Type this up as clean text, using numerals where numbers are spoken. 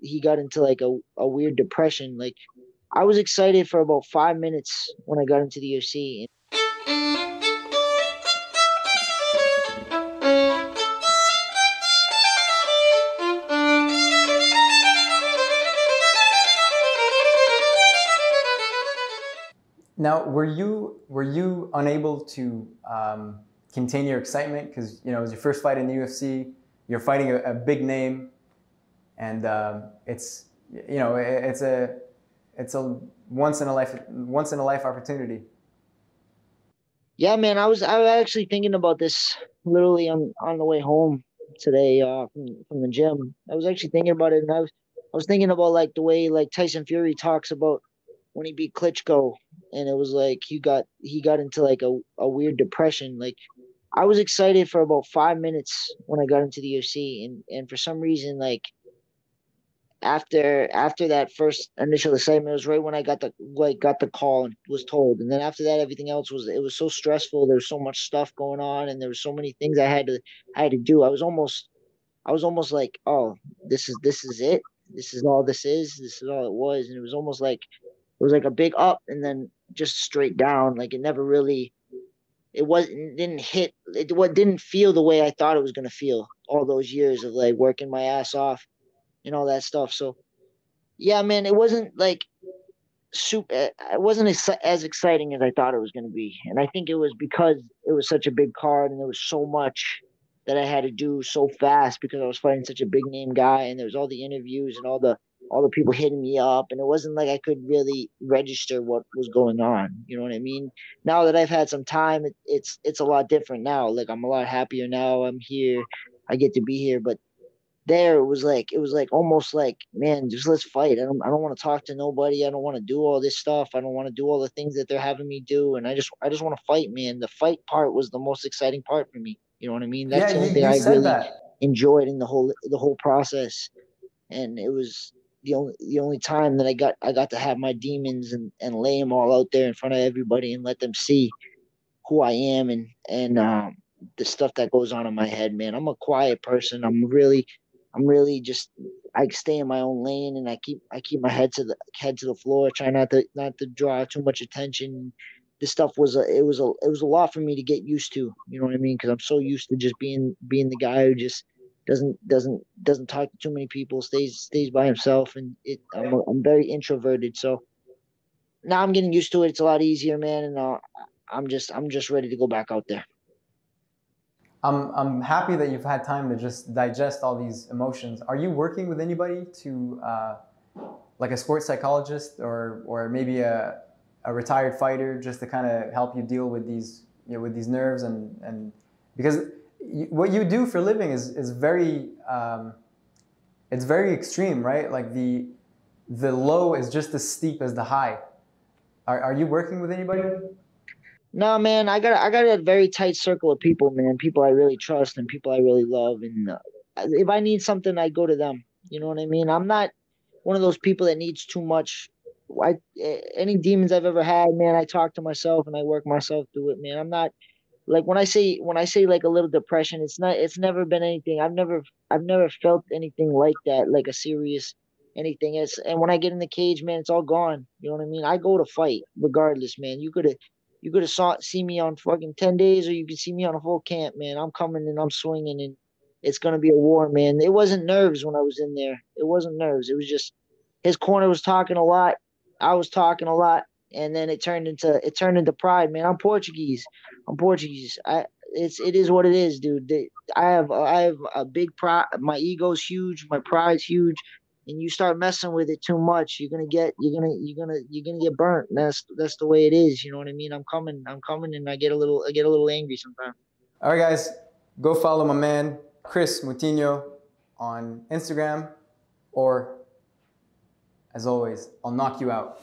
he got into like a weird depression. Like I was excited for about 5 minutes when I got into the UFC. Now, were you unable to contain your excitement because it was your first fight in the UFC? You're fighting a big name, and it's a once in a life opportunity. Yeah, man, I was actually thinking about this literally on the way home today from the gym. I was actually thinking about it, and I was thinking about like the way like Tyson Fury talks about when he beat Klitschko, and it was like he got into like a weird depression. Like I was excited for about 5 minutes when I got into the UFC, and for some reason like after that first initial excitement, it was right when I got the call and was told, and then after that, everything else was so stressful. There was so much stuff going on, and there was so many things I had to do. I was almost like, oh, this is it. This is all this is. This is all it was, and it was like a big up and then just straight down. Like it never really. It didn't hit. What didn't feel the way I thought it was gonna feel all those years of like working my ass off and all that stuff. So yeah, man, it wasn't like super. It wasn't as exciting as I thought it was going to be, and I think it was because it was such a big card and there was so much that I had to do so fast because I was fighting such a big name guy, and there was all the interviews and all the people hitting me up, and it wasn't like I could really register what was going on. You know what I mean? Now that I've had some time, it's a lot different now. Like I'm a lot happier now. I'm here. I get to be here, but there it was like almost like, man, just let's fight. I don't want to talk to nobody. I don't want to do all this stuff. I don't want to do all the things that they're having me do, and I just want to fight, man. The fight part was the most exciting part for me. You know what I mean? That's Yeah, the only thing you I said really that. enjoyed in the whole process, and it was the only time that I got to have my demons and lay them all out there in front of everybody and let them see who I am, and the stuff that goes on in my head, man. I'm a quiet person. I'm really just I stay in my own lane, and I keep my head to the floor, try not to draw too much attention. This stuff it was a lot for me to get used to. You know what I mean? Because I'm so used to just being the guy who just doesn't talk to too many people, stays by himself, and I'm very introverted. So now I'm getting used to it. It's a lot easier, man, and I'm just ready to go back out there. I'm happy that you've had time to just digest all these emotions. Are you working with anybody to like a sports psychologist or maybe a retired fighter just to kind of help you deal with these with these nerves and because what you do for a living is very it's very extreme, right? Like the low is just as steep as the high. Are you working with anybody? No, man, I got a very tight circle of people, man. People I really trust and people I really love, and if I need something, I go to them. You know what I mean? I'm not one of those people that needs too much. Any demons I've ever had, man, I talk to myself and I work myself through it, man. I'm not like when I say like a little depression, it's never been anything. I've never felt anything like that, like a serious anything. And when I get in the cage, man, it's all gone. You know what I mean? I go to fight regardless, man. You could have see me on fucking 10 days, or you could see me on a full camp, man. I'm coming and I'm swinging, and it's gonna be a war, man. It wasn't nerves when I was in there. It wasn't nerves. It was just his corner was talking a lot. I was talking a lot, and then it turned into pride, man. I'm Portuguese. I'm Portuguese. It is what it is, dude. I have a big pride. My ego's huge. My pride's huge. And you start messing with it too much, you're gonna get burnt. And that's the way it is. You know what I mean? I'm coming, and I get a little angry sometimes. All right, guys, go follow my man Kris Moutinho on Instagram, or as always, I'll knock you out.